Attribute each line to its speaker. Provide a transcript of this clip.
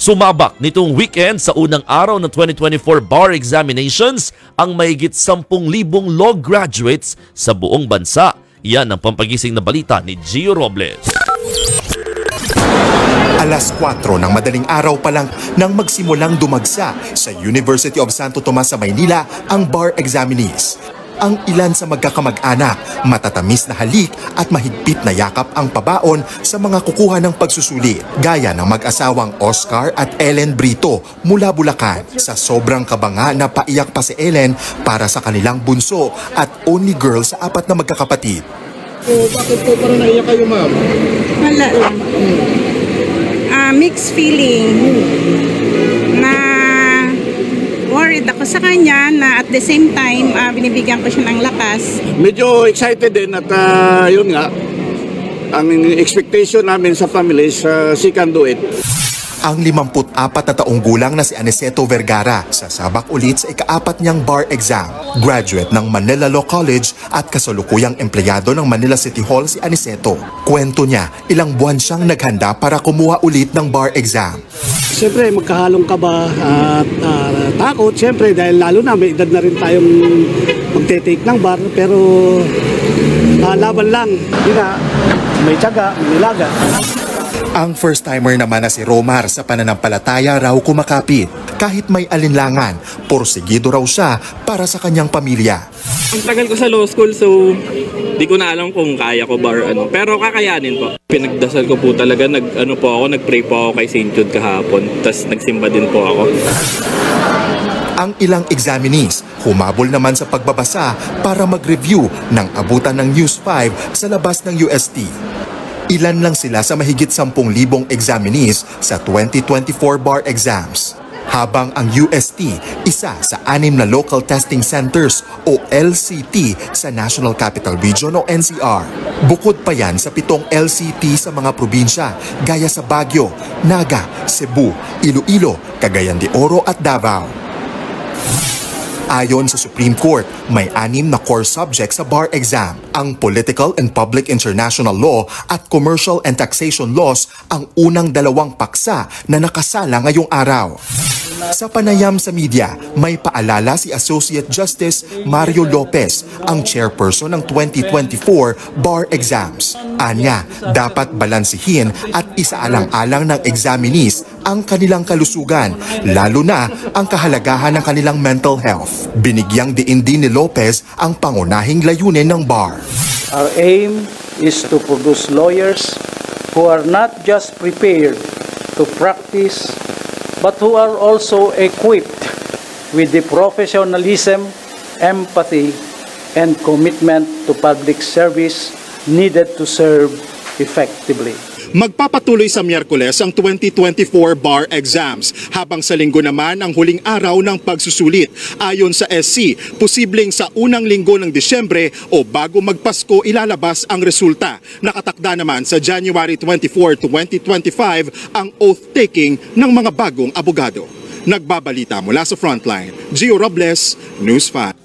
Speaker 1: Sumabak nitong weekend sa unang araw ng 2024 bar examinations ang mahigit 10,000 law graduates sa buong bansa. Yan ang pampagising na balita ni Gio Robles.
Speaker 2: Alas 4 ng madaling araw pa lang nang magsimulang dumagsa sa University of Santo Tomas sa Maynila ang bar examinees. Ang ilan sa magkakamag-anak, matatamis na halik at mahigpit na yakap ang pabaon sa mga kukuha ng pagsusuli. Gaya ng mag-asawang Oscar at Ellen Brito mula Bulacan. Sa sobrang kabanga na paiyak pa si Ellen para sa kanilang bunso at only girl sa 4 na magkakapatid.
Speaker 3: Bakit po parang naiyak kayo, ma'am?
Speaker 4: Wala lang. Mixed feeling na worried ako sa kanya na at the same time binibigyan ko siya ng lakas.
Speaker 3: Medyo excited din at yun nga, ang expectation namin sa family is she can do it.
Speaker 2: Ang 54 na taong gulang na si Aniceto Vergara sasabak ulit sa ika-4 niyang bar exam. Graduate ng Manila Law College at kasalukuyang empleyado ng Manila City Hall si Aniceto. Kwento niya, ilang buwan siyang naghanda para kumuha ulit ng bar exam.
Speaker 5: Siyempre magkahalong kaba at takot, siyempre dahil lalo na may edad na rin tayong magte-take ng bar, pero laban lang, may tiyaga, may nilaga.
Speaker 2: Ang first-timer naman na si Romar sa pananampalataya raw kumakapit. Kahit may alinlangan, porsigido raw siya para sa kanyang pamilya.
Speaker 6: Ang tagal ko sa law school, so di ko na alam kung kaya ko ba or ano. Pero kakayanin po. Pinagdasal ko po talaga, nag-pray po ako kay St. Jude kahapon. Tapos nagsimba din po ako.
Speaker 2: Ang ilang examinees humabol naman sa pagbabasa para mag-review ng abutan ng News 5 sa labas ng UST. Ilan lang sila sa mahigit 10,000 examinees sa 2024 bar exams. Habang ang UST, isa sa 6 na local testing centers o LCT sa National Capital Region o NCR. Bukod pa yan sa 7 LCT sa mga probinsya gaya sa Baguio, Naga, Cebu, Iloilo, Cagayan de Oro at Davao. Ayon sa Supreme Court, may 6 na core subjects sa bar exam. Ang Political and Public International Law at Commercial and Taxation Laws ang unang 2 paksa na nakasala ngayong araw. Sa panayam sa media, may paalala si Associate Justice Mario Lopez, ang chairperson ng 2024 bar exams. Anya, dapat balansihin at isaalang-alang ng examinees ang kanilang kalusugan, lalo na ang kahalagahan ng kanilang mental health. Binigyang diin din ni Lopez ang pangunahing layunin ng bar.
Speaker 7: Our aim is to produce lawyers who are not just prepared to practice, but who are also equipped with the professionalism, empathy, and commitment to public service needed to serve effectively.
Speaker 8: Magpapatuloy sa Miyerkules ang 2024 bar exams, habang sa Linggo naman ang huling araw ng pagsusulit. Ayon sa SC, posibleng sa unang linggo ng Disyembre o bago magpasko ilalabas ang resulta. Nakatakda naman sa January 24, 2025 ang oath-taking ng mga bagong abogado. Nagbabalita mula sa Frontline, Gio Robles, News 5.